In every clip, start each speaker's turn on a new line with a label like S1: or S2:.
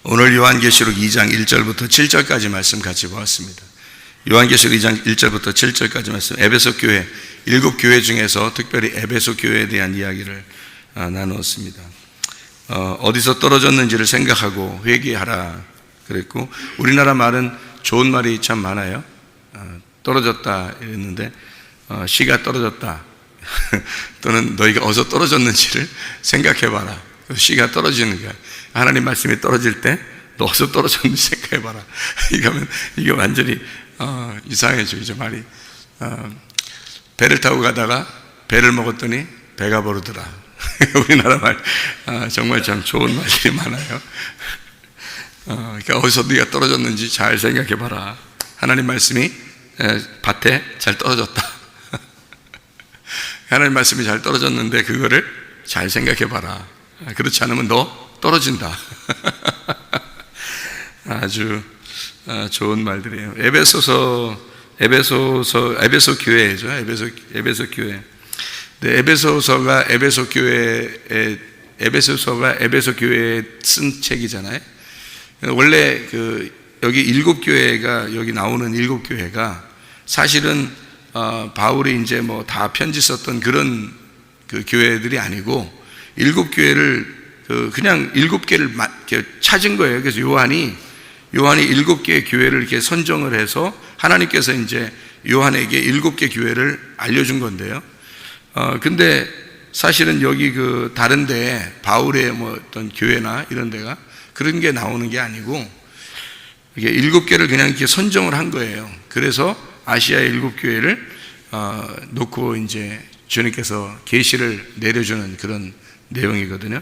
S1: 오늘 요한계시록 2장 1절부터 7절까지 말씀 같이 보았습니다. 요한계시록 2장 1절부터 7절까지 말씀, 에베소 교회, 7교회 중에서 특별히 에베소 교회에 대한 이야기를 나누었습니다. 어디서 떨어졌는지를 생각하고 회개하라 그랬고, 우리나라 말은 좋은 말이 참 많아요. 떨어졌다 이랬는데 씨가 떨어졌다 또는 너희가 어디서 떨어졌는지를 생각해봐라. 씨가 떨어지는 거야. 하나님 말씀이 떨어질 때 너 어디서 떨어졌는지 생각해봐라. 이거면 이게 완전히 이상해져. 이제 말이 배를 타고 가다가 배를 먹었더니 배가 부르더라. 우리나라 말 정말 참 좋은 말들이 많아요. 그러니까 어디서 네가 떨어졌는지 잘 생각해봐라. 하나님 말씀이 밭에 잘 떨어졌다. 하나님 말씀이 잘 떨어졌는데 그거를 잘 생각해봐라. 그렇지 않으면 너 떨어진다. 아주 좋은 말들이에요. 에베소 교회죠. 에베소 교회. 네, 에베소서가 에베소 교회에 쓴 책이잖아요. 원래 여기 7교회가, 여기 나오는 7교회가 사실은 바울이 이제 뭐 다 편지 썼던 그런 그 교회들이 아니고 7교회를 그냥 7개를 찾은 거예요. 그래서 요한이 7개의 교회를 이렇게 선정을 해서 하나님께서 이제 요한에게 7개 교회를 알려준 건데요. 근데 사실은 여기 다른데 바울의 뭐 어떤 교회나 이런 데가 그런 게 나오는 게 아니고 이게 7개를 그냥 이렇게 선정을 한 거예요. 그래서 아시아의 7교회를 놓고 이제 주님께서 계시를 내려주는 그런 내용이거든요.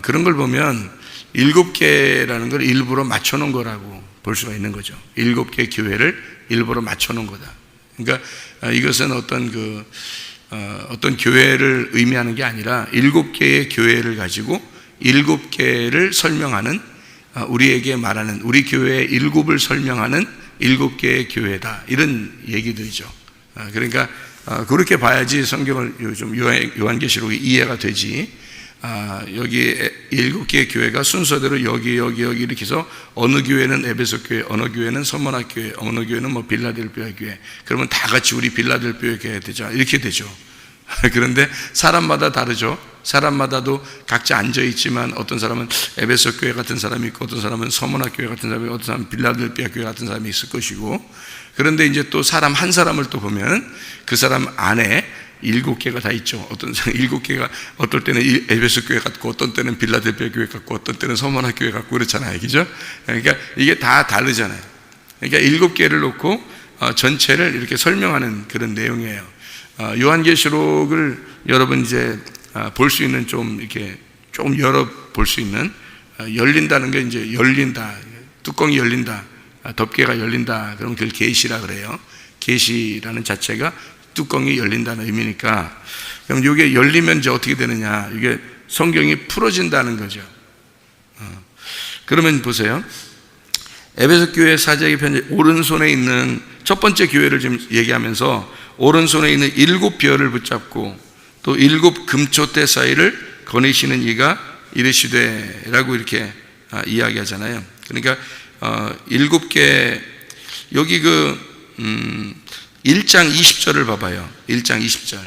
S1: 그런 걸 보면 7개라는 걸 일부러 맞춰놓은 거라고 볼 수가 있는 거죠. 7개 교회를 일부러 맞춰놓은 거다. 그러니까 이것은 어떤 교회를 의미하는 게 아니라 7개의 교회를 가지고 7개를 설명하는, 우리에게 말하는, 우리 교회의 7을 설명하는 7개의 교회다, 이런 얘기들이죠. 그러니까 그렇게 봐야지 성경을 좀 요한계시록이 이해가 되지. 여기 7개의 교회가 순서대로 여기 이렇게 해서 어느 교회는 에베소 교회, 어느 교회는 서머나 교회, 어느 교회는 뭐 빌라델비아 교회, 그러면 다 같이 우리 빌라델비아 교회 되자, 이렇게 되죠. 그런데 사람마다 다르죠. 사람마다도 각자 앉아있지만 어떤 사람은 에베소 교회 같은 사람이 있고, 어떤 사람은 서머나 교회 같은 사람이 있고, 어떤 사람은 빌라델비아 교회 같은 사람이 있을 것이고, 그런데 이제 또 사람 한 사람을 또 보면 그 사람 안에 7개가 다 있죠. 어떤 7개가 어떨 때는 에베소 교회 같고, 어떤 때는 빌라델비아 교회 같고, 어떤 때는 서머나 교회 같고 그렇잖아요. 그죠? 그러니까 이게 다 다르잖아요. 그러니까 7개를 놓고 전체를 이렇게 설명하는 그런 내용이에요. 요한계시록을 여러분 이제 볼 수 있는, 좀 이렇게 조금 열어 볼 수 있는, 열린다는 게 이제 열린다, 뚜껑이 열린다, 덮개가 열린다, 그럼 그걸 계시라 그래요. 계시라는 자체가 뚜껑이 열린다는 의미니까, 그럼 이게 열리면 이제 어떻게 되느냐, 이게 성경이 풀어진다는 거죠. 그러면 보세요. 에베소 교회 사제에게 편지, 오른손에 있는 첫 번째 교회를 지금 얘기하면서 오른손에 있는 7별을 붙잡고 또 7 금초대 사이를 거니시는 이가 이르시되 라고 이렇게 이야기하잖아요. 그러니까 7개, 여기 1장 20절을 봐봐요. 1장 20절.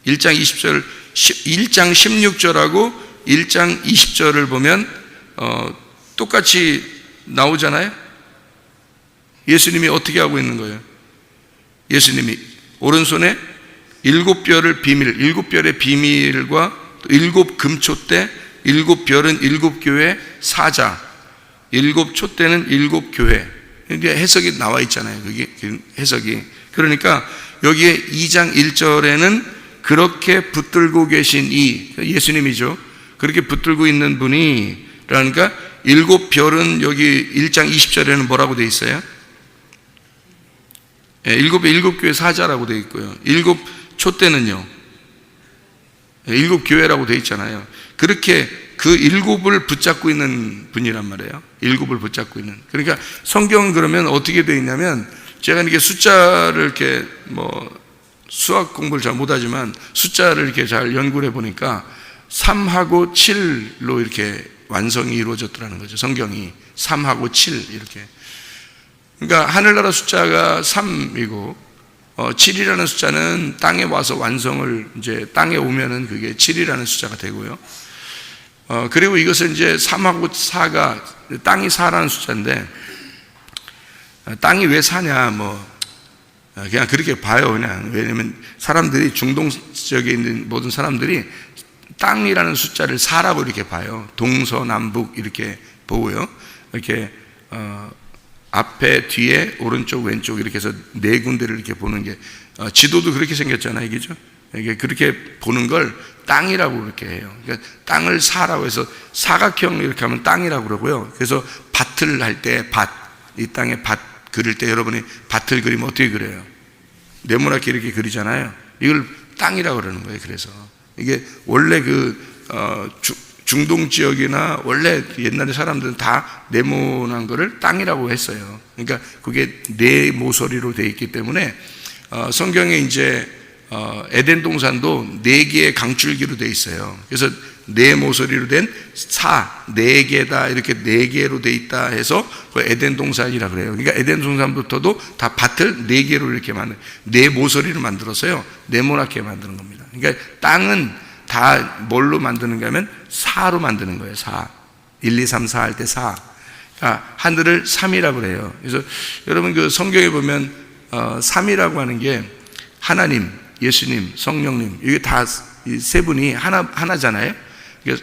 S1: 1장 20절, 1장 16절하고 1장 20절을 보면 똑같이 나오잖아요. 예수님이 어떻게 하고 있는 거예요? 예수님이 오른손에 7별의 비밀과 또 7 금초대, 7별은 7교회 사자, 7 촛대는 7교회. 이게 해석이 나와 있잖아요. 그게 해석이. 그러니까 여기에 2장 1절에는 그렇게 붙들고 계신 이, 예수님이죠. 그렇게 붙들고 있는 분이, 그러니까 7별은 여기 1장 20절에는 뭐라고 되어 있어요? 7교회 사자라고 되어 있고요. 7 촛대는요, 7교회라고 되어 있잖아요. 그렇게 그 7을 붙잡고 있는 분이란 말이에요. 7을 붙잡고 있는. 그러니까 성경은 그러면 어떻게 되어 있냐면, 제가 이렇게 숫자를 이렇게 수학 공부를 잘 못하지만 숫자를 이렇게 잘 연구를 해보니까 3하고 7로 이렇게 완성이 이루어졌더라는 거죠. 성경이 3하고 7 이렇게. 그러니까 하늘나라 숫자가 3이고 7이라는 숫자는 땅에 와서 완성을 이제 땅에 오면은 그게 7이라는 숫자가 되고요. 그리고 이것을 이제 3하고 4가 땅이 4라는 숫자인데 땅이 왜 4냐 그냥 그렇게 봐요. 그냥 왜냐면 사람들이 중동 지역에 있는 모든 사람들이 땅이라는 숫자를 4라고 이렇게 봐요. 동서남북 이렇게 보고요. 이렇게 앞에 뒤에 오른쪽 왼쪽 이렇게 해서 네 군데를 이렇게 보는 게 지도도 그렇게 생겼잖아요. 이게죠. 이게 그렇게 보는 걸 땅이라고 그렇게 해요. 그러니까 땅을 4라고 해서 사각형 이렇게 하면 땅이라고 그러고요. 그래서 밭을 할 때 이 땅에 밭 그릴 때 여러분이 밭을 그리면 어떻게 그려요? 네모나게 이렇게 그리잖아요. 이걸 땅이라고 그러는 거예요. 그래서 이게 원래 중동 지역이나 원래 옛날에 사람들은 다 네모난 거를 땅이라고 했어요. 그러니까 그게 네 모서리로 되어 있기 때문에 성경에 이제 에덴 동산도 네 개의 강줄기로 되어 있어요. 그래서 네 모서리로 된 네 개다 이렇게 네 개로 되어 있다 해서 에덴 동산이라 그래요. 그러니까 에덴 동산부터도 다 밭을 네 개로 이렇게 네 모서리를 만들어서요 네모나게 만드는 겁니다. 그러니까 땅은 다 뭘로 만드는 가 하면 4로 만드는 거예요. 4. 1, 2, 3, 4 할 때 4. 그러니까 하늘을 3이라고 그래요. 그래서 여러분 그 성경에 보면 3이라고 하는 게 하나님, 예수님, 성령님 이게 다 이 세 분이 하나잖아요.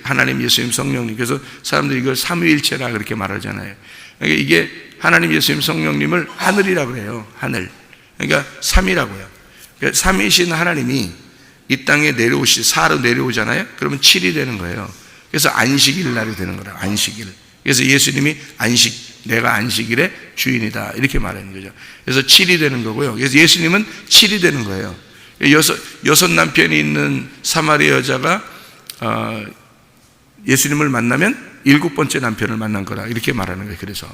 S1: 하나님, 예수님, 성령님. 그래서 사람들이 이걸 삼위일체라 그렇게 말하잖아요. 그러니까 이게 하나님, 예수님, 성령님을 하늘이라고 해요. 하늘. 그러니까 3이라고요. 그러니까 3위이신 하나님이 이 땅에 내려오시 4로 내려오잖아요. 그러면 7이 되는 거예요. 그래서 안식일 날이 되는 거예요. 안식일. 그래서 예수님이 내가 안식일의 주인이다 이렇게 말하는 거죠. 그래서 7이 되는 거고요. 그래서 예수님은 7이 되는 거예요. 여섯 남편이 있는 사마리아 여자가 예수님을 만나면 7번째 남편을 만난 거라 이렇게 말하는 거예요. 그래서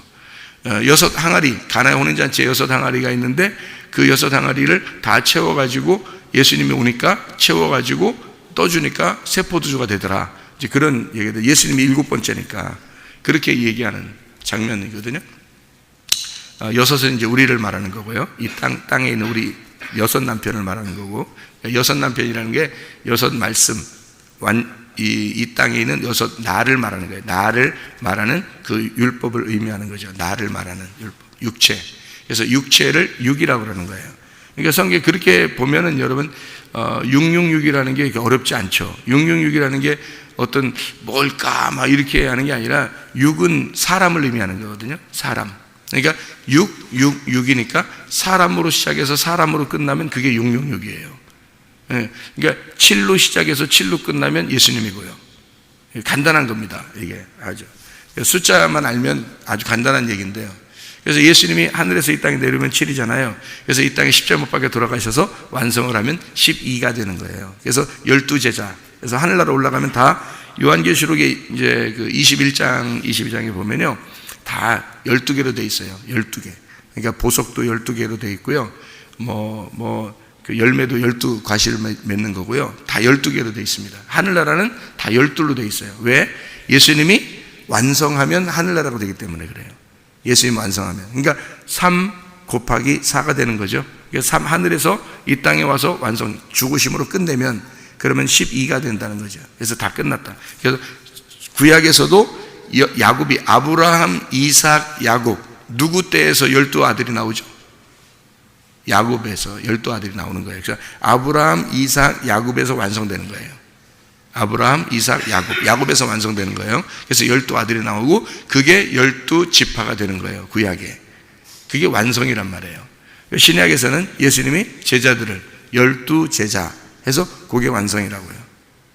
S1: 6 항아리, 가나의 혼인잔치에 6 항아리가 있는데 그 6 항아리를 다 채워가지고 예수님이 오니까 채워가지고 떠주니까 새 포도주가 되더라. 이제 그런 얘기들. 예수님이 7번째니까 그렇게 얘기하는 장면이거든요. 6은 이제 우리를 말하는 거고요. 이 땅에 있는 우리 6 남편을 말하는 거고, 6 남편이라는 게 6 말씀, 이 땅에 있는 6 나를 말하는 거예요. 나를 말하는 그 율법을 의미하는 거죠. 나를 말하는 율법, 육체. 그래서 육체를 6이라고 그러는 거예요. 그러니까 성경에 그렇게 보면은 여러분 666이라는 게 어렵지 않죠. 666이라는 게 어떤 뭘까 막 이렇게 하는 게 아니라 6은 사람을 의미하는 거거든요. 사람. 그러니까 6이니까 사람으로 시작해서 사람으로 끝나면 그게 666이에요. 그러니까 7로 시작해서 7로 끝나면 예수님이고요. 간단한 겁니다. 이게 아주 숫자만 알면 아주 간단한 얘기인데요. 그래서 예수님이 하늘에서 이 땅에 내려오면 7이잖아요. 그래서 이 땅에 십자가 못 박혀 돌아가셔서 완성을 하면 12가 되는 거예요. 그래서 12제자. 그래서 하늘나라 올라가면 다 요한계시록에 이제 그 21장, 22장에 보면요. 다 12개로 돼 있어요. 12개. 그러니까 보석도 12개로 돼 있고요. 그 열매도 12과실을 맺는 거고요. 다 12개로 돼 있습니다. 하늘나라는 다 12로 돼 있어요. 왜? 예수님이 완성하면 하늘나라가 되기 때문에 그래요. 예수님 완성하면. 그러니까 3 곱하기 4가 되는 거죠. 그러니까 하늘에서 이 땅에 와서 완성, 죽으심으로 끝내면 그러면 12가 된다는 거죠. 그래서 다 끝났다. 그래서 구약에서도 야곱이 아브라함, 이삭, 야곱 누구 때에서 12아들이 나오죠? 야곱에서 12아들이 나오는 거예요. 그래서 아브라함, 이삭, 야곱에서 완성되는 거예요. 아브라함, 이삭, 야곱에서 완성되는 거예요. 그래서 12아들이 나오고 그게 12지파가 되는 거예요. 구약에. 그게 완성이란 말이에요. 신약에서는 예수님이 제자들을 12제자 해서 그게 완성이라고요.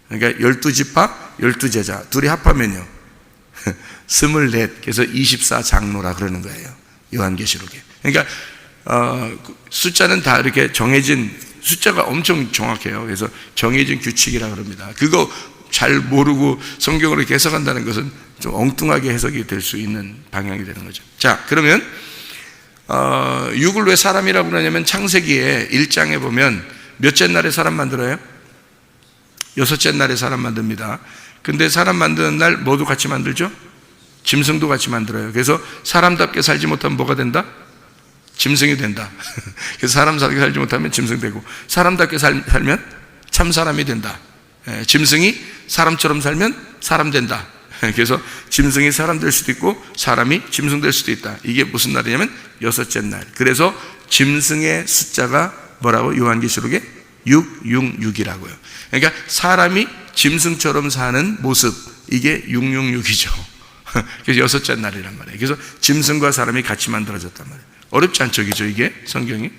S1: 그러니까 12지파, 12제자 둘이 합하면요 24, 그래서 24장로라 그러는 거예요. 요한계시록에. 그러니까 숫자는 다 이렇게 정해진, 숫자가 엄청 정확해요. 그래서 정해진 규칙이라 그럽니다. 그거 잘 모르고 성경으로 이렇게 해석한다는 것은 좀 엉뚱하게 해석이 될 수 있는 방향이 되는 거죠. 자, 그러면 6을 왜 사람이라고 그러냐면 창세기에 1장에 보면 몇째 날에 사람 만들어요? 6째 날에 사람 만듭니다. 근데 사람 만드는 날 뭐도 같이 만들죠? 짐승도 같이 만들어요. 그래서 사람답게 살지 못하면 뭐가 된다? 짐승이 된다. 그래서 사람답게 살지 못하면 짐승 되고, 사람답게 살면 참 사람이 된다. 짐승이 사람처럼 살면 사람 된다. 그래서 짐승이 사람 될 수도 있고 사람이 짐승 될 수도 있다. 이게 무슨 날이냐면 여섯째 날. 그래서 짐승의 숫자가 뭐라고? 요한계시록에 666이라고요. 그러니까 사람이 짐승처럼 사는 모습, 이게 666이죠. 그래서 여섯째 날이란 말이에요. 그래서 짐승과 사람이 같이 만들어졌단 말이에요. 어렵지 않죠, 그죠, 이게 성경이?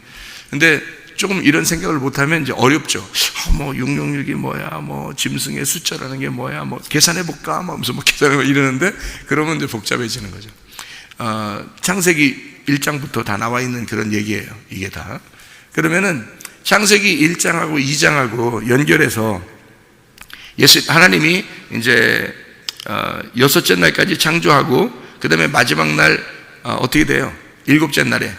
S1: 근데 조금 이런 생각을 못하면 이제 어렵죠. 뭐 666이 뭐야, 뭐 짐승의 숫자라는 게 뭐야, 뭐 계산해 볼까, 뭐 무슨 뭐 계산해 이러는데, 그러면 이제 복잡해지는 거죠. 창세기 1장부터 다 나와 있는 그런 얘기예요, 이게 다. 그러면은 창세기 1장하고 2장하고 연결해서 하나님이 이제 여섯째 날까지 창조하고, 그 다음에 마지막 날 어떻게 돼요? 일곱째 날에,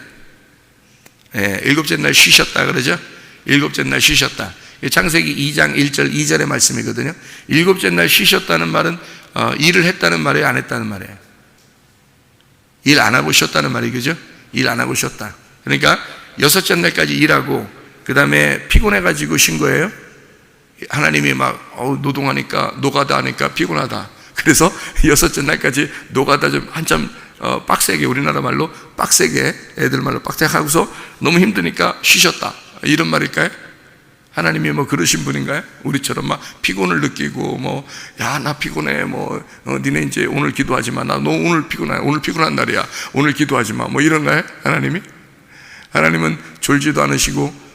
S1: 일곱째 날 쉬셨다 그러죠? 일곱째 날 쉬셨다. 창세기 2장 1절 2절의 말씀이거든요. 일곱째 날 쉬셨다는 말은 일을 했다는 말이에요, 안 했다는 말이에요? 일 안 하고 쉬었다는 말이죠? 일 안 하고 쉬었다. 그러니까 여섯째 날까지 일하고 그 다음에 피곤해가지고 쉰 거예요. 하나님이 막 노동하니까, 노가다 하니까 피곤하다. 그래서 여섯째 날까지 노가다 좀 한참 빡세게, 우리나라 말로 빡세게, 애들 말로 빡세게 하고서 너무 힘드니까 쉬셨다, 이런 말일까요? 하나님이 뭐 그러신 분인가요? 우리처럼 막 피곤을 느끼고 뭐, 야, 나 피곤해, 뭐 니네 이제 오늘 기도하지 마, 나 너 오늘 피곤해, 오늘 피곤한 날이야, 오늘 기도하지 마, 뭐 이런가요? 하나님이? 하나님은 졸지도 않으시고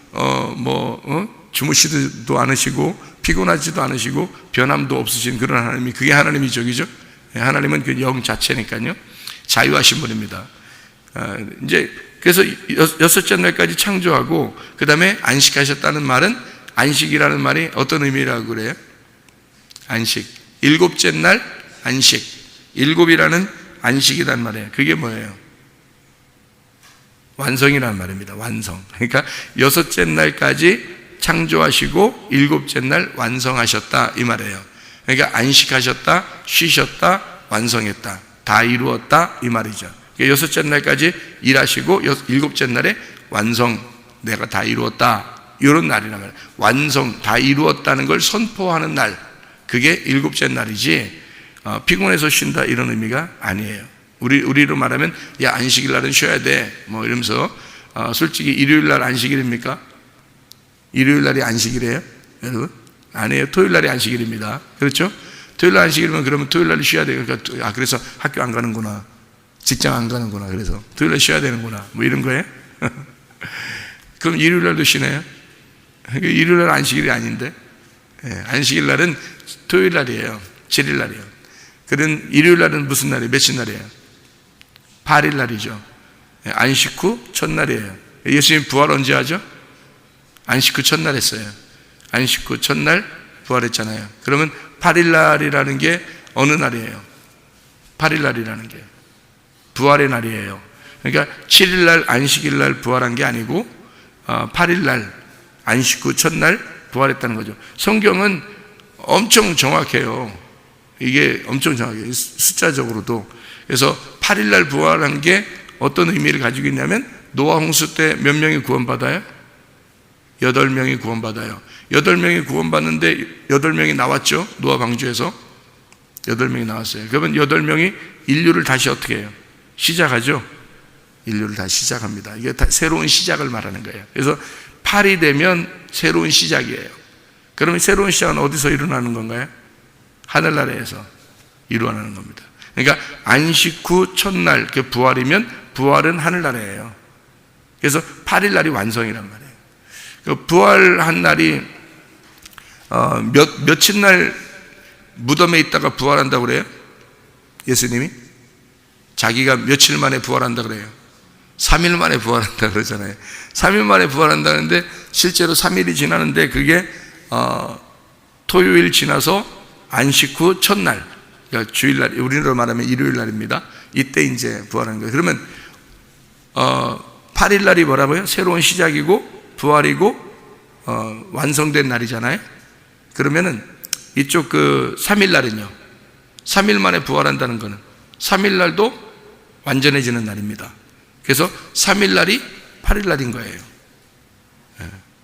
S1: 주무시지도 않으시고 피곤하지도 않으시고 변함도 없으신 그런 하나님이, 그게 하나님이죠, 그죠? 하나님은 그 영 자체니까요. 자유하신 분입니다. 이제 그래서 여섯째 날까지 창조하고 그 다음에 안식하셨다는 말은, 안식이라는 말이 어떤 의미라고 그래요? 안식. 일곱째 날 안식. 일곱이라는 안식이란 말이에요. 그게 뭐예요? 완성이라는 말입니다. 완성. 그러니까 여섯째 날까지 창조하시고 일곱째 날 완성하셨다, 이 말이에요. 그러니까 안식하셨다, 쉬셨다, 완성했다, 다 이루었다, 이 말이죠. 그러니까 여섯째 날까지 일하시고 일곱째 날에 완성, 내가 다 이루었다, 이런 날이란 말이에요. 완성, 다 이루었다는 걸 선포하는 날, 그게 일곱째 날이지 피곤해서 쉰다 이런 의미가 아니에요. 우리로 말하면 야, 안식일 날은 쉬어야 돼, 뭐 이러면서 솔직히 일요일 날 안식일입니까? 일요일 날이 안식일이에요? 여러분? 아니에요. 토요일 날이 안식일입니다. 그렇죠? 토요일 날 안식일이면 그러면 토요일 날이 쉬어야 돼요. 그러니까 그래서 학교 안 가는구나, 직장 안 가는구나, 그래서 토요일 날 쉬어야 되는구나, 뭐 이런 거예요? 그럼 일요일 날도 쉬네요? 일요일 날 안식일이 아닌데, 안식일 날은 토요일 날이에요. 7일 날이에요. 그런 일요일 날은 무슨 날이에요? 며칠 날이에요? 8일 날이죠. 안식 후 첫날이에요. 예수님 부활 언제 하죠? 안식 후 첫날 했어요. 안식 후 첫날 부활했잖아요. 그러면 8일 날이라는 게 어느 날이에요? 8일 날이라는 게 부활의 날이에요. 그러니까 7일 날 안식일 날 부활한 게 아니고 8일 날 안식 후 첫날 부활했다는 거죠. 성경은 엄청 정확해요. 이게 엄청 정확해요, 숫자적으로도. 그래서 8일 날 부활한 게 어떤 의미를 가지고 있냐면, 노아 홍수 때 몇 명이 구원받아요? 8명이 구원받아요. 8명이 구원받는데 8명이 나왔죠, 노아 방주에서. 8명이 나왔어요. 그러면 8명이 인류를 다시 어떻게 해요? 시작하죠. 인류를 다시 시작합니다. 이게 다 새로운 시작을 말하는 거예요. 그래서 8이 되면 새로운 시작이에요. 그러면 새로운 시작은 어디서 일어나는 건가요? 하늘나라에서 일어나는 겁니다. 그러니까 안식 후 첫날, 그 부활이면 부활은 하늘나라예요. 그래서 8일 날이 완성이란 말이에요. 그 부활한 날이 며칠 날 무덤에 있다가 부활한다고 그래요? 예수님이 자기가 며칠 만에 부활한다 그래요? 3일 만에 부활한다 그러잖아요. 3일 만에 부활한다는데 실제로 3일이 지나는데 그게 토요일 지나서 안식 후 첫날, 그러니까 주일날, 우리로 말하면 일요일 날입니다. 이때 이제 부활하는 거예요. 그러면 8일 날이 뭐라고요? 새로운 시작이고 부활이고 완성된 날이잖아요. 그러면은 이쪽 그 3일날은요, 3일 만에 부활한다는 것은 3일날도 완전해지는 날입니다. 그래서 3일날이 8일날인 거예요.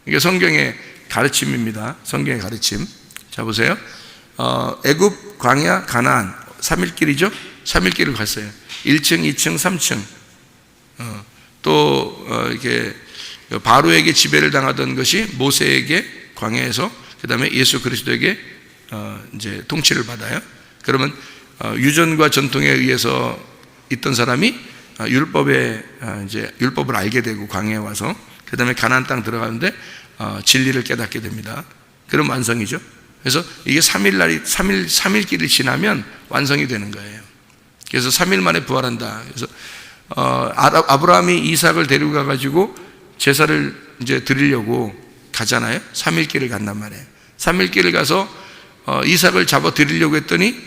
S1: 이게 성경의 가르침입니다. 성경의 가르침. 자, 보세요. 애굽, 광야, 가나안 3일길이죠. 3일길을 갔어요. 1층, 2층, 3층. 또 이렇게 바로에게 지배를 당하던 것이 모세에게 광야에서, 그 다음에 예수 그리스도에게 이제 통치를 받아요. 그러면 유전과 전통에 의해서 있던 사람이 율법에 이제 율법을 알게 되고 광야에 와서, 그 다음에 가나안 땅 들어가는데 진리를 깨닫게 됩니다. 그럼 완성이죠. 그래서 이게 3일길을 지나면 완성이 되는 거예요. 그래서 3일 만에 부활한다. 그래서 아브라함이 이삭을 데리고 가가지고 제사를 이제 드리려고 가잖아요. 3일길을 간단 말이에요. 3일길을 가서 이삭을 잡아 드리려고 했더니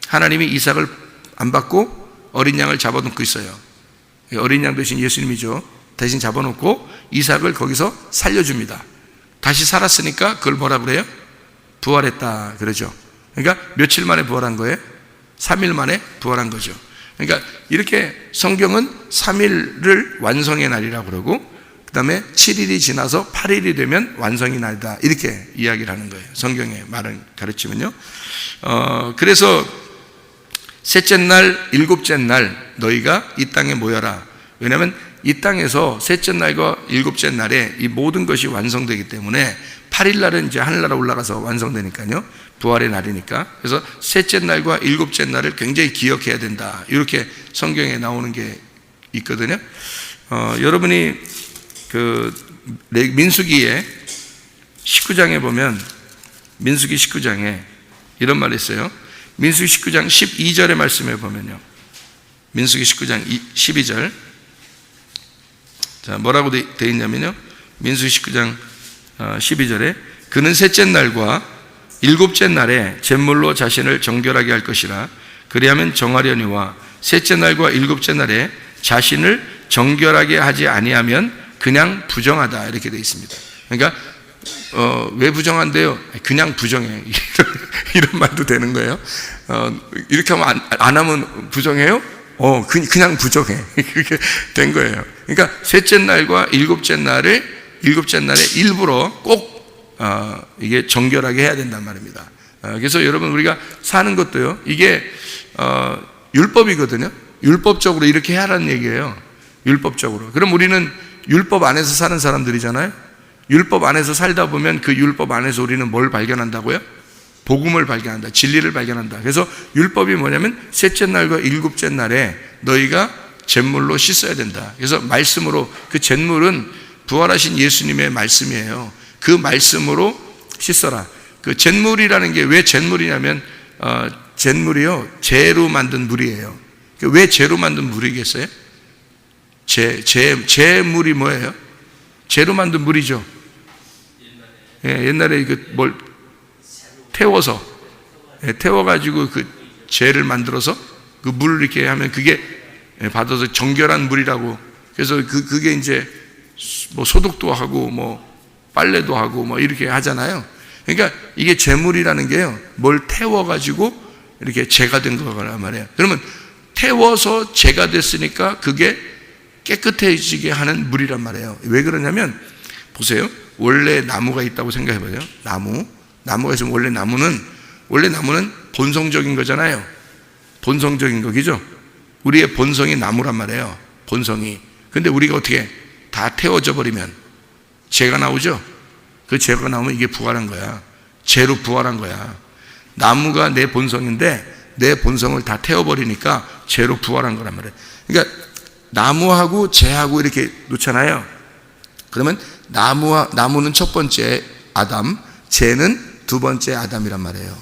S1: 하나님이 이삭을 안 받고 어린 양을 잡아놓고 있어요. 어린 양 대신 예수님이죠. 대신 잡아놓고 이삭을 거기서 살려줍니다. 다시 살았으니까 그걸 뭐라 그래요? 부활했다 그러죠. 그러니까 며칠 만에 부활한 거예요? 3일 만에 부활한 거죠. 그러니까 이렇게 성경은 3일을 완성의 날이라고 그러고, 그 다음에 7일이 지나서 8일이 되면 완성의 날이다, 이렇게 이야기를 하는 거예요. 성경의 말을 가르치면요. 그래서 셋째 날, 일곱째 날 너희가 이 땅에 모여라. 왜냐하면 이 땅에서 셋째 날과 일곱째 날에 이 모든 것이 완성되기 때문에 8일 날은 이제 하늘나라 올라가서 완성되니까요. 부활의 날이니까. 그래서 셋째 날과 일곱째 날을 굉장히 기억해야 된다, 이렇게 성경에 나오는 게 있거든요. 여러분이 그 민수기의 19장에 보면, 민수기 19장에 이런 말이 있어요. 민수기 19장 12절의 말씀에 보면요, 민수기 19장 12절, 자, 뭐라고 되어 있냐면요, 민수기 19장 12절에 그는 셋째 날과 일곱째 날에 제물로 자신을 정결하게 할 것이라. 그리하면 정하려니와 셋째 날과 일곱째 날에 자신을 정결하게 하지 아니하면 그냥 부정하다, 이렇게 되어 있습니다. 그러니까 왜 부정한데요? 그냥 부정해. 이런 말도 되는 거예요. 이렇게 하면 안 하면 부정해요? 그냥 부정해. 그렇게 된 거예요. 그러니까 셋째 날과 일곱째 날에 일부러 꼭 이게 정결하게 해야 된단 말입니다. 그래서 여러분, 우리가 사는 것도요, 이게 율법이거든요. 율법적으로 이렇게 해야라는 얘기예요. 율법적으로. 그럼 우리는 율법 안에서 사는 사람들이잖아요. 율법 안에서 살다 보면 그 율법 안에서 우리는 뭘 발견한다고요? 복음을 발견한다, 진리를 발견한다. 그래서 율법이 뭐냐면 셋째 날과 일곱째 날에 너희가 잿물로 씻어야 된다. 그래서 말씀으로, 그 잿물은 부활하신 예수님의 말씀이에요. 그 말씀으로 씻어라. 그 잿물이라는 게 왜 잿물이냐면 잿물이요, 재로 만든 물이에요. 왜 재로 만든 물이겠어요? 재물이 뭐예요? 재로 만든 물이죠. 옛날에 뭘 태워서, 태워가지고 그 재를 만들어서 그 물을 이렇게 하면 그게 받아서 정결한 물이라고. 그래서 그게 이제 뭐 소독도 하고 뭐 빨래도 하고 뭐 이렇게 하잖아요. 그러니까 이게 재물이라는 게요, 뭘 태워가지고 이렇게 재가 된 거란 말이에요. 그러면 태워서 재가 됐으니까 그게 깨끗해지게 하는 물이란 말이에요. 왜 그러냐면, 보세요. 원래 나무가 있다고 생각해봐요. 나무가 있으면 원래 나무는 본성적인 거잖아요. 본성적인 거기죠. 우리의 본성이 나무란 말이에요. 본성이. 근데 우리가 어떻게 다 태워져 버리면 재가 나오죠. 그 재가 나오면 이게 부활한 거야. 재로 부활한 거야. 나무가 내 본성인데 내 본성을 다 태워버리니까 재로 부활한 거란 말이에요. 그러니까 나무하고 재하고 이렇게 놓잖아요. 그러면 나무는 첫 번째 아담, 재는 두 번째 아담이란 말이에요.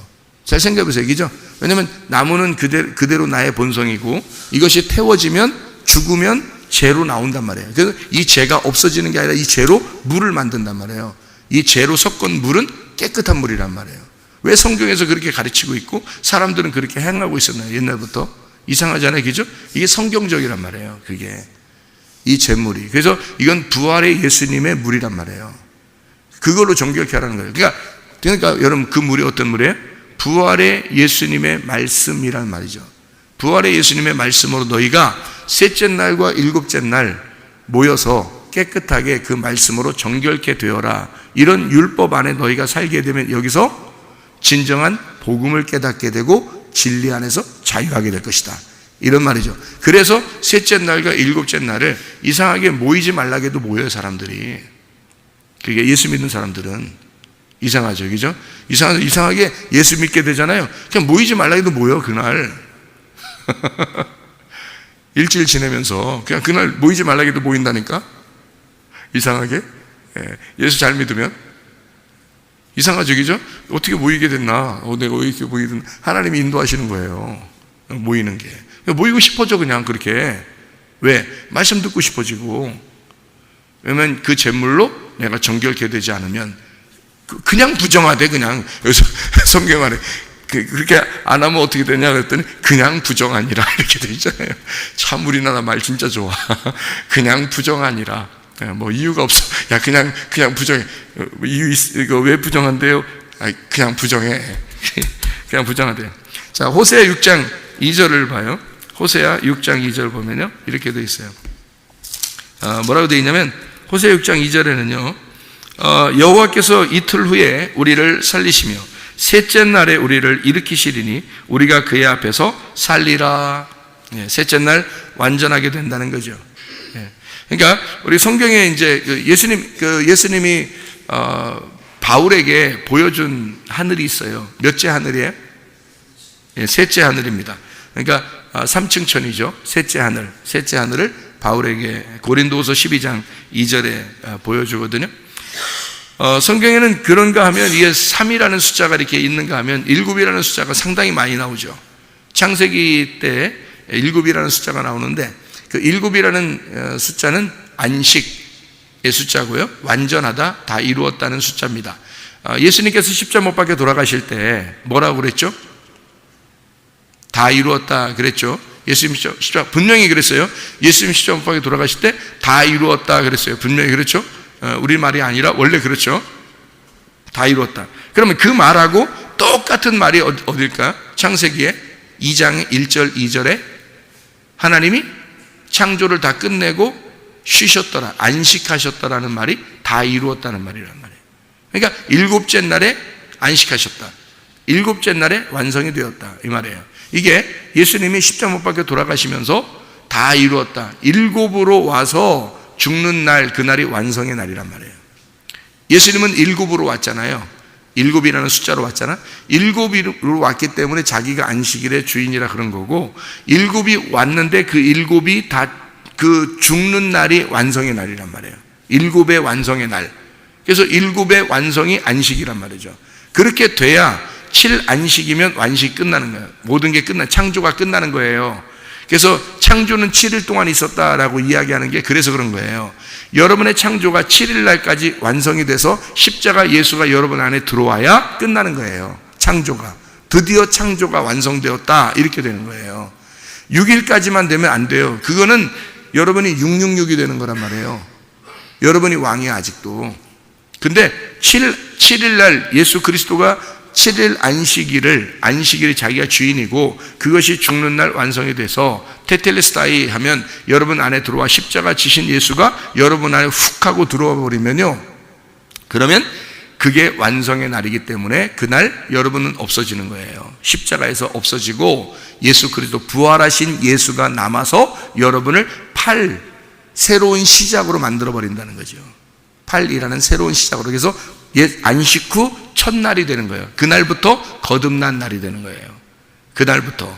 S1: 잘 생각해 보세요. 이죠? 왜냐하면 나무는 그대로 나의 본성이고, 이것이 태워지면, 죽으면 재로 나온단 말이에요. 그래서 이 재가 없어지는 게 아니라 이 재로 물을 만든단 말이에요. 이 재로 섞은 물은 깨끗한 물이란 말이에요. 왜 성경에서 그렇게 가르치고 있고 사람들은 그렇게 행하고 있었나요? 옛날부터. 이상하잖아요. 그죠? 이게 성경적이란 말이에요. 그게 이 재물이. 그래서 이건 부활의 예수님의 물이란 말이에요. 그걸로 정결케 하라는 거예요. 그러니까 여러분, 그 물이 어떤 물이에요? 부활의 예수님의 말씀이란 말이죠. 부활의 예수님의 말씀으로 너희가 셋째 날과 일곱째 날 모여서 깨끗하게 그 말씀으로 정결케 되어라. 이런 율법 안에 너희가 살게 되면 여기서 진정한 복음을 깨닫게 되고 진리 안에서 자유하게 될 것이다. 이런 말이죠. 그래서 셋째 날과 일곱째 날을 이상하게 모이지 말라고 해도 모여요, 사람들이. 그게 예수 믿는 사람들은. 이상하죠, 그죠? 이상하게 예수 믿게 되잖아요. 그냥 모이지 말라고 해도 모여, 그날. 일주일 지내면서 그냥 그날 모이지 말라고 해도 모인다니까? 이상하게. 예수 잘 믿으면. 이상하죠, 그죠? 어떻게 모이게 됐나? 내가 왜 이렇게 모이든 하나님이 인도하시는 거예요. 모이는 게. 모이고 싶어져, 그냥 그렇게. 왜? 말씀 듣고 싶어지고. 왜냐면 그 제물로 내가 정결케 되지 않으면 그냥 부정하대, 그냥. 여기서 성경 안에 그렇게 안 하면 어떻게 되냐 그랬더니 그냥 부정하니라 이렇게 돼 있잖아요. 참 우리나라 말 진짜 좋아. 그냥 부정하니라. 뭐 이유가 없어. 야, 그냥 부정해. 이거 왜 부정한대요? 그냥 부정해. 그냥 부정하대요. 자, 호세아 6장 2절을 봐요. 호세아 6장 2절 보면요, 이렇게 돼 있어요. 뭐라고 돼 있냐면 호세아 6장 2절에는요, 여호와께서 이틀 후에 우리를 살리시며 셋째 날에 우리를 일으키시리니 우리가 그의 앞에서 살리라. 셋째 날 완전하게 된다는 거죠. 그러니까 우리 성경에 이제 예수님이 바울에게 보여준 하늘이 있어요. 몇째 하늘이에요? 셋째 하늘입니다. 그러니까 3층 천이죠. 셋째 하늘을 바울에게 고린도후서 12장 2절에 보여주거든요. 성경에는 그런가 하면 이게 3이라는 숫자가 이렇게 있는가 하면 7이라는 숫자가 상당히 많이 나오죠. 창세기 때 7이라는 숫자가 나오는데 그 7이라는 숫자는 안식의 숫자고요, 완전하다, 다 이루었다는 숫자입니다. 예수님께서 십자가 못 박혀 돌아가실 때 뭐라고 그랬죠? 다 이루었다 그랬죠. 예수님 십자가 분명히 그랬어요. 예수님 십자가 못 박혀 돌아가실 때 다 이루었다 그랬어요. 분명히 그랬죠. 우리 말이 아니라 원래 그렇죠. 다 이루었다. 그러면 그 말하고 똑같은 말이 어딜까? 창세기에 2장 1절 2절에 하나님이 창조를 다 끝내고 쉬셨더라, 안식하셨더라는 말이 다 이루었다는 말이란 말이에요. 그러니까 일곱째 날에 안식하셨다, 일곱째 날에 완성이 되었다, 이 말이에요. 이게 예수님이 십자가 못 박혀 돌아가시면서 다 이루었다, 일곱으로 와서 죽는 날, 그날이 완성의 날이란 말이에요. 예수님은 일곱으로 왔잖아요. 일곱이라는 숫자로 왔잖아. 일곱으로 왔기 때문에 자기가 안식일의 주인이라 그런 거고, 일곱이 왔는데 그 일곱이 다 그 죽는 날이 완성의 날이란 말이에요. 일곱의 완성의 날. 그래서 일곱의 완성이 안식이란 말이죠. 그렇게 돼야 7안식이면 완식이 끝나는 거예요. 모든 게 창조가 끝나는 거예요. 그래서 창조는 7일 동안 있었다라고 이야기하는 게 그래서 그런 거예요. 여러분의 창조가 7일 날까지 완성이 돼서 십자가 예수가 여러분 안에 들어와야 끝나는 거예요. 창조가. 드디어 창조가 완성되었다, 이렇게 되는 거예요. 6일까지만 되면 안 돼요. 그거는 여러분이 666이 되는 거란 말이에요. 여러분이 왕이야, 아직도. 근데 7일 날 예수 그리스도가 7일 안식일이 자기가 주인이고 그것이 죽는 날 완성이 돼서 테텔레스타이 하면 여러분 안에 들어와 십자가 지신 예수가 여러분 안에 훅 하고 들어와 버리면요, 그러면 그게 완성의 날이기 때문에 그날 여러분은 없어지는 거예요. 십자가에서 없어지고 예수 그리스도 부활하신 예수가 남아서 여러분을 새로운 시작으로 만들어 버린다는 거죠. 8이라는 새로운 시작으로. 그래서 안식 후 첫날이 되는 거예요. 그날부터 거듭난 날이 되는 거예요. 그날부터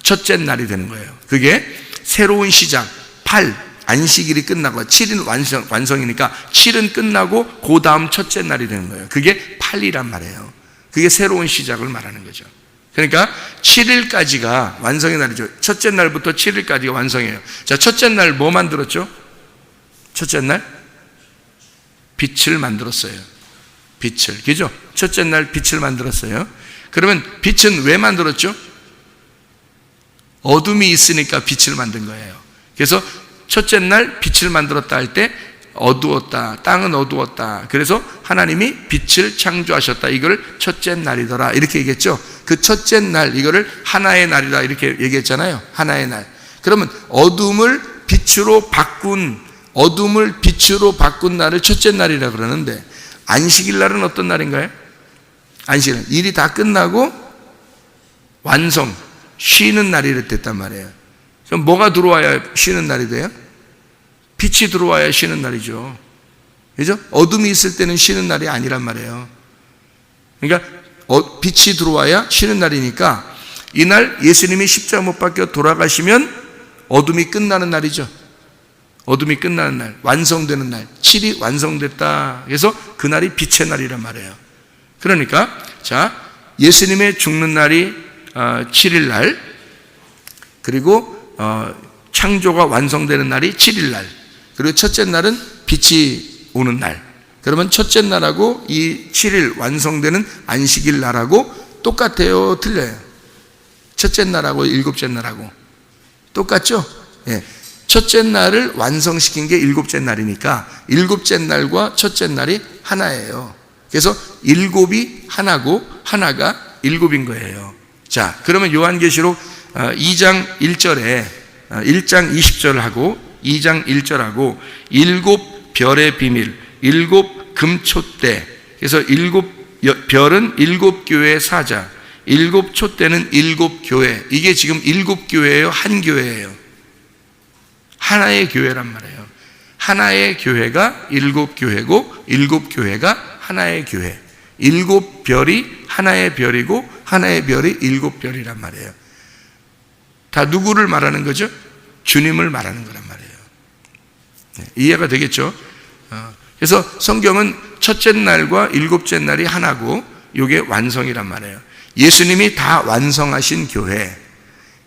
S1: 첫째 날이 되는 거예요. 그게 새로운 시작. 안식일이 끝나고 7일 완성이니까 7은 끝나고 그 다음 첫째 날이 되는 거예요. 그게 8이란 말이에요. 그게 새로운 시작을 말하는 거죠. 그러니까 7일까지가 완성의 날이죠. 첫째 날부터 7일까지가 완성이에요. 자, 첫째 날 뭐 만들었죠? 첫째 날 빛을 만들었어요. 빛을, 그죠? 첫째 날 빛을 만들었어요. 그러면 빛은 왜 만들었죠? 어둠이 있으니까 빛을 만든 거예요. 그래서 첫째 날 빛을 만들었다 할 때 어두웠다. 땅은 어두웠다. 그래서 하나님이 빛을 창조하셨다. 이걸 첫째 날이더라. 이렇게 얘기했죠. 그 첫째 날, 이거를 하나의 날이다. 이렇게 얘기했잖아요. 하나의 날. 그러면 어둠을 빛으로 바꾼 날을 첫째 날이라 그러는데, 안식일 날은 어떤 날인가요? 안식일 날. 일이 다 끝나고 완성, 쉬는 날이 됐단 말이에요. 그럼 뭐가 들어와야 쉬는 날이 돼요? 빛이 들어와야 쉬는 날이죠. 그죠? 어둠이 있을 때는 쉬는 날이 아니란 말이에요. 그러니까 빛이 들어와야 쉬는 날이니까, 이날 예수님이 십자가 못 박혀 돌아가시면 어둠이 끝나는 날이죠. 어둠이 끝나는 날, 완성되는 날, 7이 완성됐다. 그래서 그날이 빛의 날이란 말이에요. 그러니까 자, 예수님의 죽는 날이 7일 날, 그리고 창조가 완성되는 날이 7일 날, 그리고 첫째 날은 빛이 오는 날. 그러면 첫째 날하고 이 7일 완성되는 안식일 날하고 똑같아요? 틀려요? 첫째 날하고 일곱째 날하고 똑같죠? 예. 첫째 날을 완성시킨 게 일곱째 날이니까 일곱째 날과 첫째 날이 하나예요. 그래서 일곱이 하나고 하나가 일곱인 거예요. 자, 그러면 요한계시록 2장 1절에 1장 20절하고 2장 1절하고 일곱 별의 비밀, 일곱 금촛대. 그래서 일곱 별은 일곱 교회의 사자, 일곱 촛대는 일곱 교회. 이게 지금 일곱 교회예요? 한 교회예요? 하나의 교회란 말이에요. 하나의 교회가 일곱 교회고 일곱 교회가 하나의 교회. 일곱 별이 하나의 별이고 하나의 별이 일곱 별이란 말이에요. 다 누구를 말하는 거죠? 주님을 말하는 거란 말이에요. 이해가 되겠죠? 그래서 성경은 첫째 날과 일곱째 날이 하나고 이게 완성이란 말이에요. 예수님이 다 완성하신 교회,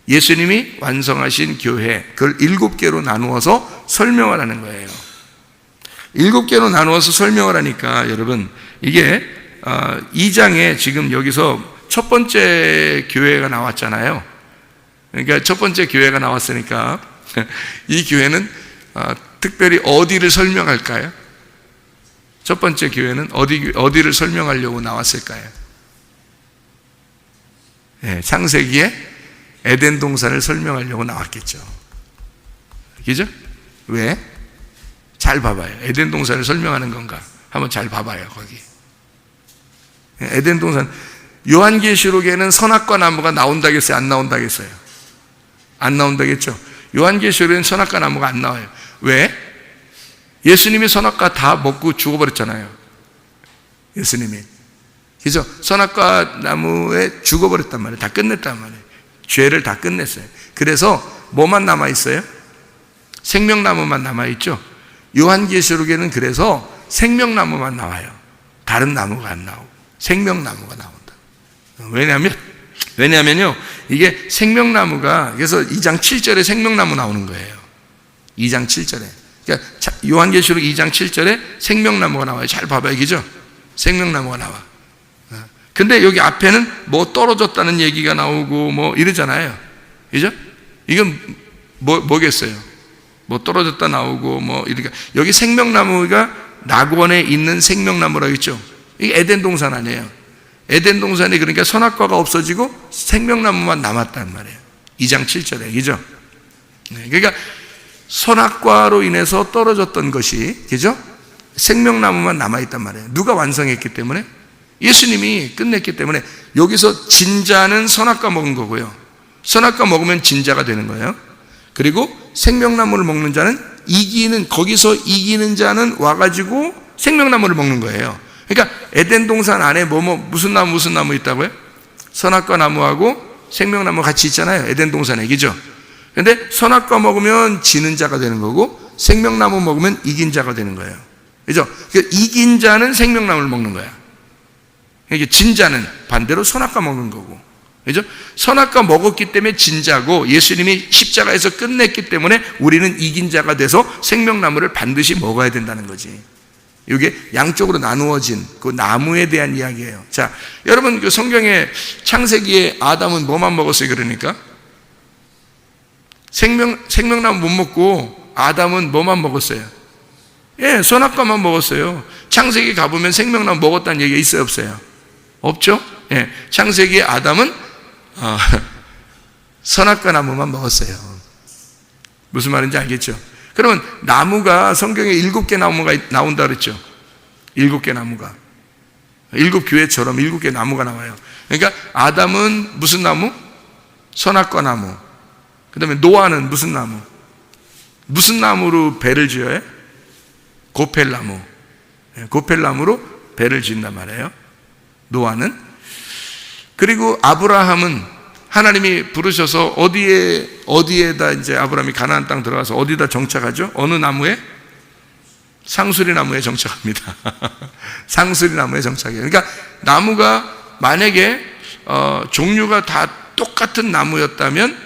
S1: 예수님이 완성하신 교회, 그걸 7개로 나누어서 설명을 하는 거예요. 7개로 나누어서 설명을 하니까 여러분, 이게 2장에 지금 여기서 첫 번째 교회가 나왔잖아요. 그러니까 첫 번째 교회가 나왔으니까 이 교회는 특별히 어디를 설명할까요? 첫 번째 교회는 어디를 설명하려고 나왔을까요? 네, 창세기에 에덴 동산을 설명하려고 나왔겠죠. 그죠? 왜? 잘 봐봐요. 에덴 동산을 설명하는 건가? 한번 잘 봐봐요, 거기. 에덴 동산. 요한계시록에는 선악과 나무가 나온다겠어요? 안 나온다겠어요? 안 나온다겠죠? 요한계시록에는 선악과 나무가 안 나와요. 왜? 예수님이 선악과 다 먹고 죽어버렸잖아요. 예수님이. 그래서 선악과 나무에 죽어버렸단 말이에요. 다 끝냈단 말이에요. 죄를 다 끝냈어요. 그래서 뭐만 남아있어요? 생명나무만 남아있죠. 요한계시록에는 그래서 생명나무만 나와요. 다른 나무가 안 나오고 생명나무가 나온다. 왜냐면요, 이게 생명나무가, 그래서 2장 7절에 생명나무 나오는 거예요. 2장 7절에. 그러니까 요한계시록 2장 7절에 생명나무가 나와요. 잘 봐봐요. 그죠? 생명나무가 나와. 근데 여기 앞에는 뭐 떨어졌다는 얘기가 나오고 뭐 이러잖아요. 그죠? 이건 뭐겠어요? 뭐 떨어졌다 나오고 뭐 이러니까 여기 생명나무가 낙원에 있는 생명나무라고 했죠. 이게 에덴 동산 아니에요. 에덴 동산이 그러니까 선악과가 없어지고 생명나무만 남았단 말이에요. 2장 7절에. 그죠? 그러니까 선악과로 인해서 떨어졌던 것이, 그죠? 생명나무만 남아있단 말이에요. 누가 완성했기 때문에? 예수님이 끝냈기 때문에. 여기서 진자는 선악과 먹은 거고요. 선악과 먹으면 진자가 되는 거예요. 그리고 생명나무를 먹는 자는 거기서 이기는 자는 와가지고 생명나무를 먹는 거예요. 그러니까 에덴 동산 안에 무슨 나무 있다고요? 선악과 나무하고 생명나무 같이 있잖아요. 에덴 동산에. 그죠? 근데 선악과 먹으면 지는 자가 되는 거고 생명나무 먹으면 이긴 자가 되는 거예요. 그죠? 그러니까 이긴 자는 생명나무를 먹는 거야. 그러니까 진 자는 반대로 선악과 먹는 거고. 그죠? 선악과 먹었기 때문에 진 자고, 예수님이 십자가에서 끝냈기 때문에 우리는 이긴 자가 돼서 생명나무를 반드시 먹어야 된다는 거지. 이게 양쪽으로 나누어진 그 나무에 대한 이야기예요. 자, 여러분, 그 성경에 창세기에 아담은 뭐만 먹었어요? 그러니까 생명나무 못 먹고 아담은 뭐만 먹었어요? 예, 선악과만 먹었어요. 창세기 가보면 생명나무 먹었다는 얘기가 있어요, 없어요? 없죠? 예, 창세기 아담은 선악과 나무만 먹었어요. 무슨 말인지 알겠죠? 그러면 나무가 성경에 7개 나무가 나온다 그랬죠? 7개 나무가. 7교회처럼 7개 나무가 나와요. 그러니까 아담은 무슨 나무? 선악과 나무. 그 다음에 노아는 무슨 나무? 무슨 나무로 배를 지어요? 고펠나무. 고펠나무로 배를 지은단 말이에요, 노아는. 그리고 아브라함은 하나님이 부르셔서 어디에다 이제 아브라함이 가나안 땅 들어가서 어디다 정착하죠? 어느 나무에? 상수리 나무에 정착합니다. 상수리 나무에 정착해요. 그러니까 나무가 만약에 종류가 다 똑같은 나무였다면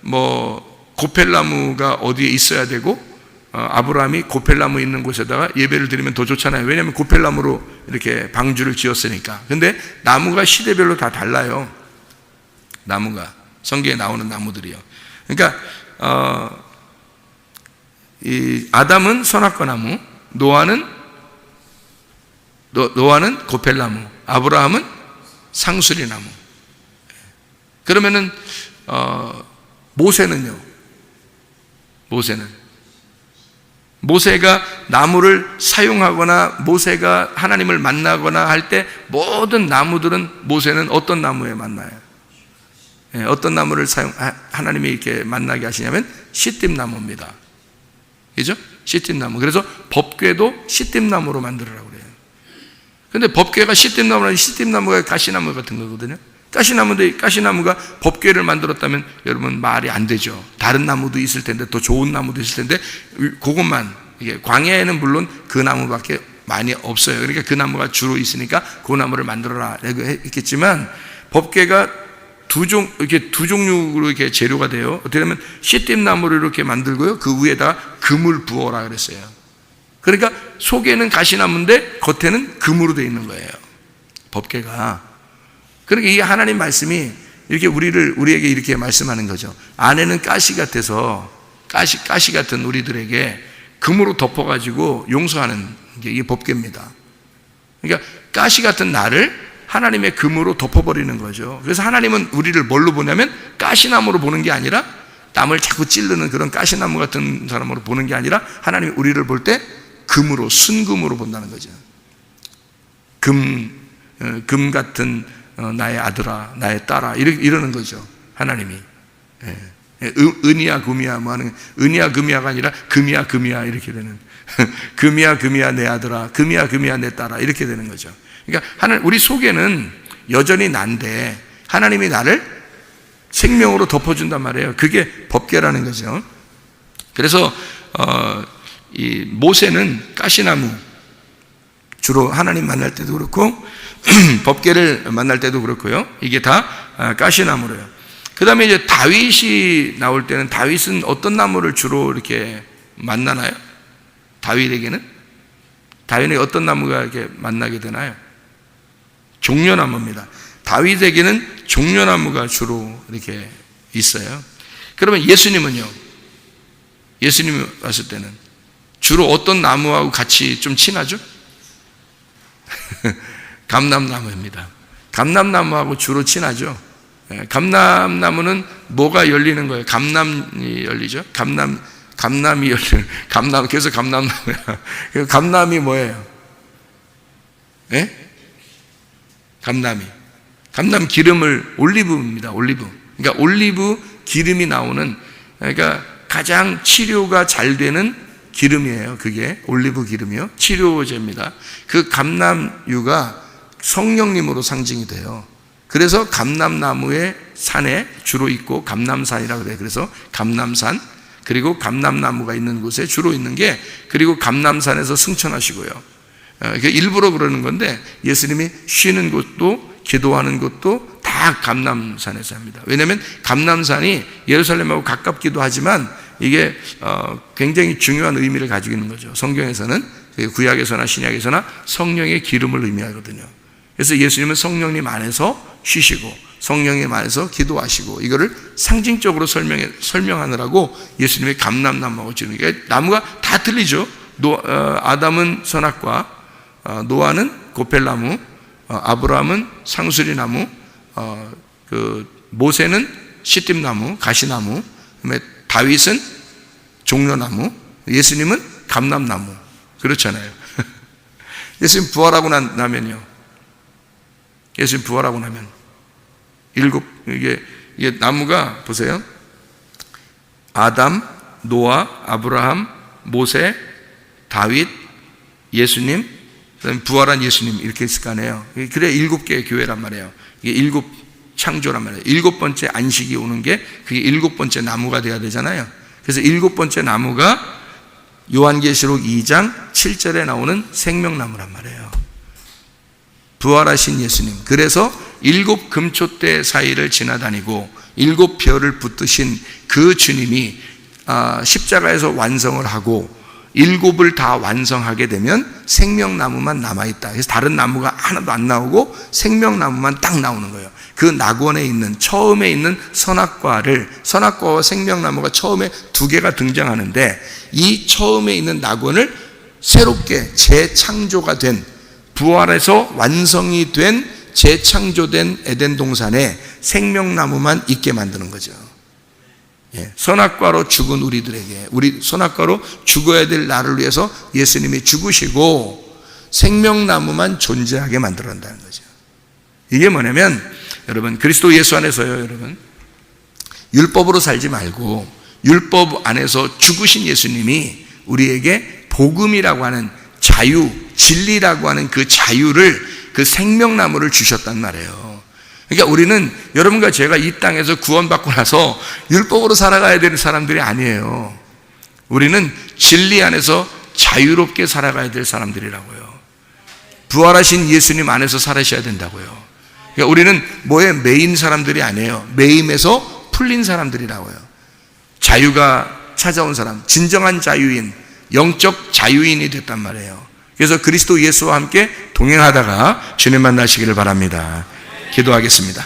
S1: 뭐 고펠나무가 어디에 있어야 되고 아브라함이 고펠나무 있는 곳에다가 예배를 드리면 더 좋잖아요. 왜냐하면 고펠나무로 이렇게 방주를 지었으니까. 근데 나무가 시대별로 다 달라요. 나무가 성경에 나오는 나무들이요. 그러니까 이 아담은 선악과 나무, 노아는 고펠나무, 아브라함은 상수리 나무. 그러면은 모세는요? 모세가 나무를 사용하거나 모세가 하나님을 만나거나 할 때 모든 나무들은 모세는 어떤 나무에 만나요? 어떤 나무를 하나님이 이렇게 만나게 하시냐면 시띠나무입니다. 그죠? 시띠나무. 그래서 법궤도 시띠나무로 만들으라고 그래요. 근데 법궤가 시띠나무라는 시띠나무가 가시나무 같은 거거든요. 가시나무인데 가시나무가 법궤를 만들었다면 여러분 말이 안 되죠. 다른 나무도 있을 텐데 더 좋은 나무도 있을 텐데 그것만, 이게 광야에는 물론 그 나무밖에 많이 없어요. 그러니까 그 나무가 주로 있으니까 그 나무를 만들어라 라고 했겠지만 법궤가 두 종류로 이렇게 재료가 돼요. 어떻게 보면 시띠나무를 이렇게 만들고요, 그 위에다가 금을 부어라 그랬어요. 그러니까 속에는 가시나무인데 겉에는 금으로 되어 있는 거예요, 법궤가. 그러니까 이 하나님 말씀이 이렇게 우리에게 이렇게 말씀하는 거죠. 안에는 가시 같아서 가시 같은 우리들에게 금으로 덮어가지고 용서하는 게 이게 법궤입니다. 그러니까 가시 같은 나를 하나님의 금으로 덮어버리는 거죠. 그래서 하나님은 우리를 뭘로 보냐면 가시나무로 보는 게 아니라, 남을 자꾸 찌르는 그런 가시나무 같은 사람으로 보는 게 아니라 하나님이 우리를 볼 때 금으로, 순금으로 본다는 거죠. 금 같은 나의 아들아, 나의 딸아, 이러는 거죠, 하나님이. 은이야 금이야 뭐 하는, 은이야 금이야가 아니라 금이야 금이야 이렇게 되는 금이야 금이야 내 아들아, 금이야 금이야 내 딸아, 이렇게 되는 거죠. 그러니까 우리 속에는 여전히 난데 하나님이 나를 생명으로 덮어준단 말이에요. 그게 법궤라는 거죠. 그래서 이 모세는 가시나무, 주로 하나님 만날 때도 그렇고 법궤를 만날 때도 그렇고요, 이게 다 가시나무래요. 그 다음에 이제 다윗이 나올 때는, 다윗은 어떤 나무를 주로 이렇게 만나나요? 다윗에게는 어떤 나무가 이렇게 만나게 되나요? 종려나무입니다. 다윗에게는 종려나무가 주로 이렇게 있어요. 그러면 예수님은요? 예수님이 왔을 때는 주로 어떤 나무하고 같이 좀 친하죠? 감람나무입니다. 감람나무하고 주로 친하죠. 감람나무는 뭐가 열리는 거예요? 감람이 열리죠? 감람이 열리는, 그래서 감람나무야. 감람이 뭐예요? 예? 감람 기름을, 올리브입니다. 올리브. 그러니까 올리브 기름이 나오는, 그러니까 가장 치료가 잘 되는 기름이에요. 그게 올리브 기름이요, 치료제입니다. 그 감람유가 성령님으로 상징이 돼요. 그래서 감람나무의 산에 주로 있고 감람산이라고 그래요. 그래서 감람산, 그리고 감람나무가 있는 곳에 주로 있는 게, 그리고 감람산에서 승천하시고요. 일부러 그러는 건데 예수님이 쉬는 곳도 기도하는 곳도 다 감람산에서 합니다. 왜냐하면 감람산이 예루살렘하고 가깝기도 하지만 이게 굉장히 중요한 의미를 가지고 있는 거죠. 성경에서는, 구약에서나 신약에서나 성령의 기름을 의미하거든요. 그래서 예수님은 성령님 안에서 쉬시고 성령님 안에서 기도하시고, 이거를 상징적으로 설명하느라고 예수님의 감람나무하고 지는 게, 나무가 다 틀리죠. 아담은 선악과, 노아는 고펠나무, 아브라함은 상수리나무, 모세는 시띠나무, 가시나무, 그다음에 다윗은 종려나무, 예수님은 감람나무. 그렇잖아요. 예수님 부활하고 나면요. 예수님 부활하고 나면 이게 나무가 보세요. 아담, 노아, 아브라함, 모세, 다윗, 예수님, 그다음에 부활한 예수님 이렇게 있을 거 아니에요. 그래 7개의 교회란 말이에요. 이게 7 창조란 말이에요. 7번째 안식이 오는 게 그게 7번째 나무가 돼야 되잖아요. 그래서 7번째 나무가 요한계시록 2장 7절에 나오는 생명나무란 말이에요. 부활하신 예수님. 그래서 7 금초대 사이를 지나다니고 7 별을 붙드신 그 주님이 십자가에서 완성을 하고 7을 다 완성하게 되면 생명나무만 남아있다. 그래서 다른 나무가 하나도 안 나오고 생명나무만 딱 나오는 거예요. 그 낙원에 있는 처음에 있는 선악과와 생명나무가 처음에 2개가 등장하는데 이 처음에 있는 낙원을 새롭게 재창조가 된 부활해서 완성이 된 재창조된 에덴 동산에 생명나무만 있게 만드는 거죠. 선악과로 죽은 우리들에게, 선악과로 죽어야 될 나를 위해서 예수님이 죽으시고 생명나무만 존재하게 만들어낸다는 거죠. 이게 뭐냐면 여러분 그리스도 예수 안에서요, 여러분 율법으로 살지 말고 율법 안에서 죽으신 예수님이 우리에게 복음이라고 하는 자유, 진리라고 하는 그 자유를, 그 생명나무를 주셨단 말이에요. 그러니까 우리는 여러분과 제가 이 땅에서 구원받고 나서 율법으로 살아가야 되는 사람들이 아니에요. 우리는 진리 안에서 자유롭게 살아가야 될 사람들이라고요. 부활하신 예수님 안에서 살아셔야 된다고요. 그러니까 우리는 뭐에 매인 사람들이 아니에요. 매임에서 풀린 사람들이라고요. 자유가 찾아온 사람, 진정한 자유인, 영적 자유인이 됐단 말이에요. 그래서 그리스도 예수와 함께 동행하다가 주님 만나시기를 바랍니다. 기도하겠습니다.